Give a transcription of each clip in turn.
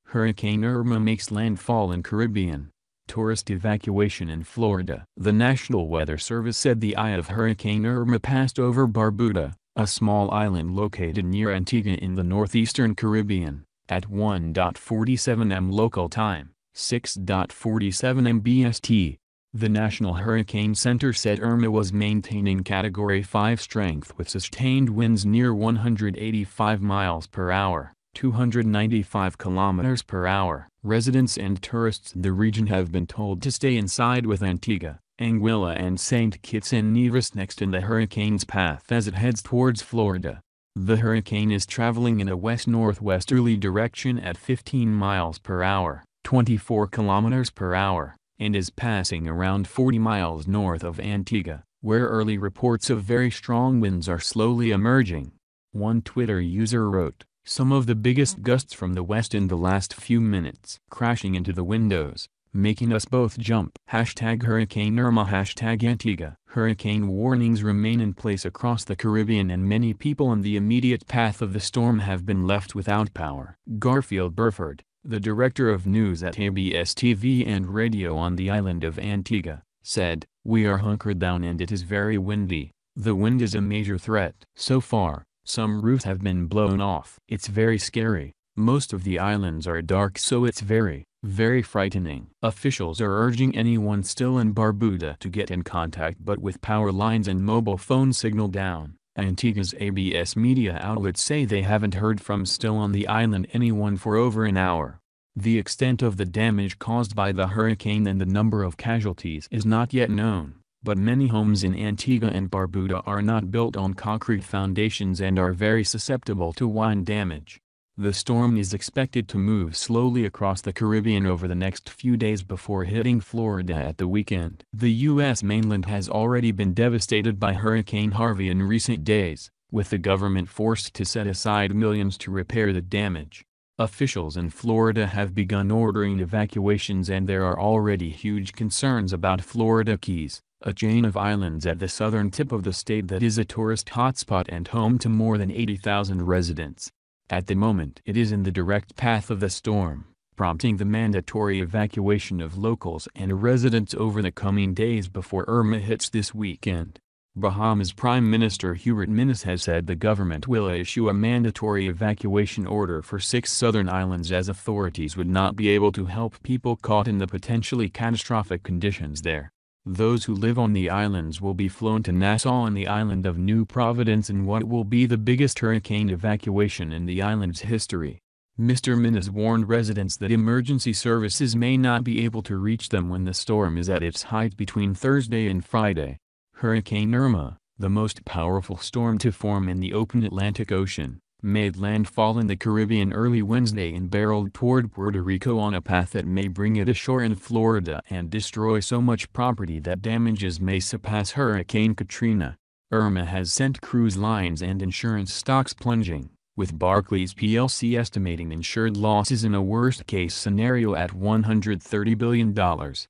Hurricane Irma makes landfall in Caribbean. Tourist evacuation in Florida. The National Weather Service said the eye of Hurricane Irma passed over Barbuda, a small island located near Antigua in the northeastern Caribbean, at 1:47 am local time, 6:47 am BST. The National Hurricane Center said Irma was maintaining Category 5 strength with sustained winds near 185 miles per hour, 295 kilometers per hour. Residents and tourists in the region have been told to stay inside with Antigua, Anguilla and St. Kitts and Nevis next in the hurricane's path as it heads towards Florida. The hurricane is traveling in a west-north-westerly direction at 15 miles per hour, 24 kilometers per hour, and is passing around 40 miles north of Antigua, where early reports of very strong winds are slowly emerging. One Twitter user wrote, "Some of the biggest gusts from the west in the last few minutes, crashing into the windows, making us both jump." #Hurricane Irma #Antigua. Hurricane warnings remain in place across the Caribbean and many people in the immediate path of the storm have been left without power. Garfield Burford, the director of news at ABS TV and radio on the island of Antigua, said, "We are hunkered down and it is very windy. The wind is a major threat. So far, some roofs have been blown off. It's very scary. Most of the islands are dark, so it's very, very frightening." Officials are urging anyone still in Barbuda to get in contact but with power lines and mobile phone signal down. Antigua's ABS media outlets say they haven't heard from still on the island anyone for over an hour. The extent of the damage caused by the hurricane and the number of casualties is not yet known, but many homes in Antigua and Barbuda are not built on concrete foundations and are very susceptible to wind damage. The storm is expected to move slowly across the Caribbean over the next few days before hitting Florida at the weekend. The U.S. mainland has already been devastated by Hurricane Harvey in recent days, with the government forced to set aside millions to repair the damage. Officials in Florida have begun ordering evacuations and there are already huge concerns about Florida Keys, a chain of islands at the southern tip of the state that is a tourist hotspot and home to more than 80,000 residents. At the moment it is in the direct path of the storm, prompting the mandatory evacuation of locals and residents over the coming days before Irma hits this weekend. Bahamas Prime Minister Hubert Minnis has said the government will issue a mandatory evacuation order for 6 southern islands as authorities would not be able to help people caught in the potentially catastrophic conditions there. Those who live on the islands will be flown to Nassau on the island of New Providence in what will be the biggest hurricane evacuation in the island's history. Mr. Minnis warned residents that emergency services may not be able to reach them when the storm is at its height between Thursday and Friday. Hurricane Irma, the most powerful storm to form in the open Atlantic Ocean, made landfall in the Caribbean early Wednesday and barreled toward Puerto Rico on a path that may bring it ashore in Florida and destroy so much property that damages may surpass Hurricane Katrina. Irma has sent cruise lines and insurance stocks plunging, with Barclays plc estimating insured losses in a worst-case scenario at $130 billion.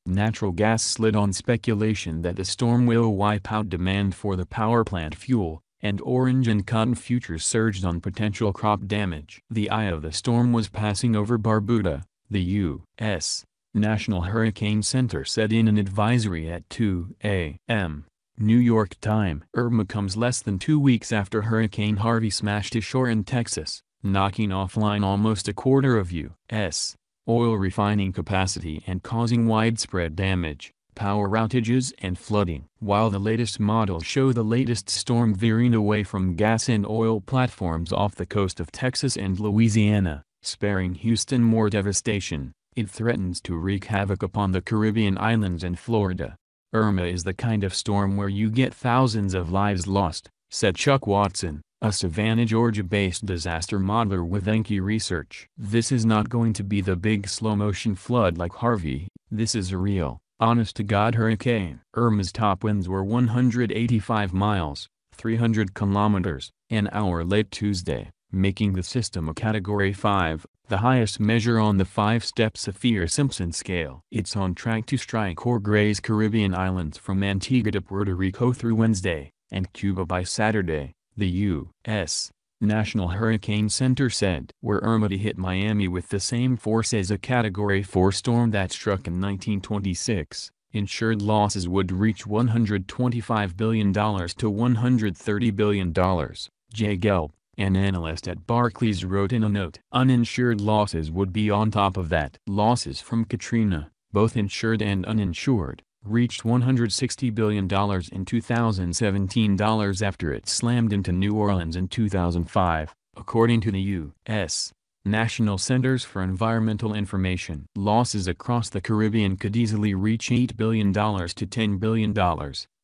Natural gas slid on speculation that the storm will wipe out demand for the power plant fuel, and orange and cotton futures surged on potential crop damage. The eye of the storm was passing over Barbuda, the U.S. National Hurricane Center said in an advisory at 2 a.m. New York time. Irma comes less than 2 weeks after Hurricane Harvey smashed ashore in Texas, knocking offline almost a quarter of U.S. oil refining capacity and causing widespread damage, power outages and flooding. While the latest models show the latest storm veering away from gas and oil platforms off the coast of Texas and Louisiana, sparing Houston more devastation, it threatens to wreak havoc upon the Caribbean islands and Florida. Irma is the kind of storm where you get thousands of lives lost, said Chuck Watson, a Savannah, Georgia-based disaster modeler with Enki Research. This is not going to be the big slow-motion flood like Harvey. This is a real, honest-to-God hurricane. Irma's top winds were 185 miles, 300 kilometers, an hour late Tuesday, making the system a Category 5, the highest measure on the 5-step Saffir-Simpson scale. It's on track to strike or graze Caribbean islands from Antigua to Puerto Rico through Wednesday, and Cuba by Saturday, the U.S. National Hurricane Center said. Where Irma hit Miami with the same force as a Category 4 storm that struck in 1926, insured losses would reach $125 billion to $130 billion, Jay Gelb, an analyst at Barclays, wrote in a note. Uninsured losses would be on top of that. Losses from Katrina, both insured and uninsured, reached $160 billion in 2017 after it slammed into New Orleans in 2005, according to the U.S. National Centers for Environmental Information. Losses across the Caribbean could easily reach $8 billion to $10 billion,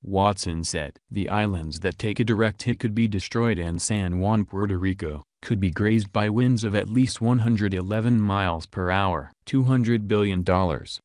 Watson said. The islands that take a direct hit could be destroyed, and San Juan, Puerto Rico, could be grazed by winds of at least 111 miles per hour. $200 billion.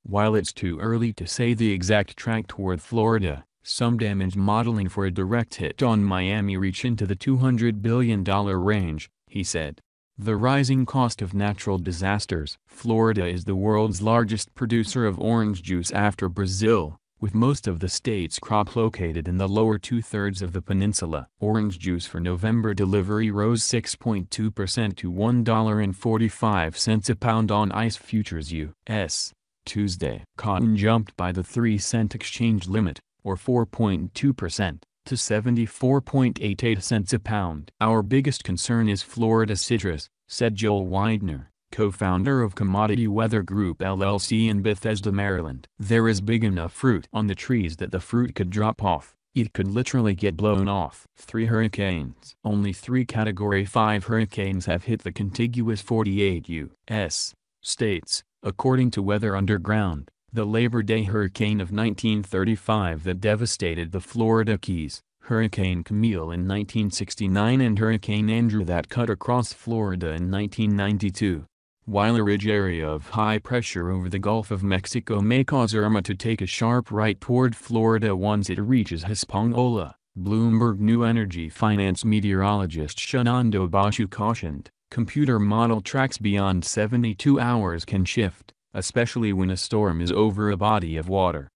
While it's too early to say the exact track toward Florida, some damage modeling for a direct hit on Miami reach into the $200 billion range, he said. The rising cost of natural disasters. Florida is the world's largest producer of orange juice after Brazil, with most of the state's crop located in the lower two-thirds of the peninsula. Orange juice for November delivery rose 6.2% to $1.45 a pound on ICE futures U.S. Tuesday. Cotton jumped by the 3-cent exchange limit, or 4.2%. to 74.88 cents a pound. Our biggest concern is Florida citrus, said Joel Widener, co-founder of Commodity Weather Group LLC in Bethesda, Maryland. There is big enough fruit on the trees that the fruit could drop off. It could literally get blown off. 3 hurricanes. Only 3 Category 5 hurricanes have hit the contiguous 48 U.S. states, according to Weather Underground. The Labor Day hurricane of 1935 that devastated the Florida Keys, Hurricane Camille in 1969, and Hurricane Andrew that cut across Florida in 1992. While a ridge area of high pressure over the Gulf of Mexico may cause Irma to take a sharp right toward Florida once it reaches Hispaniola, Bloomberg New Energy Finance meteorologist Shenando Bashu cautioned, computer model tracks beyond 72 hours can shift, especially when a storm is over a body of water.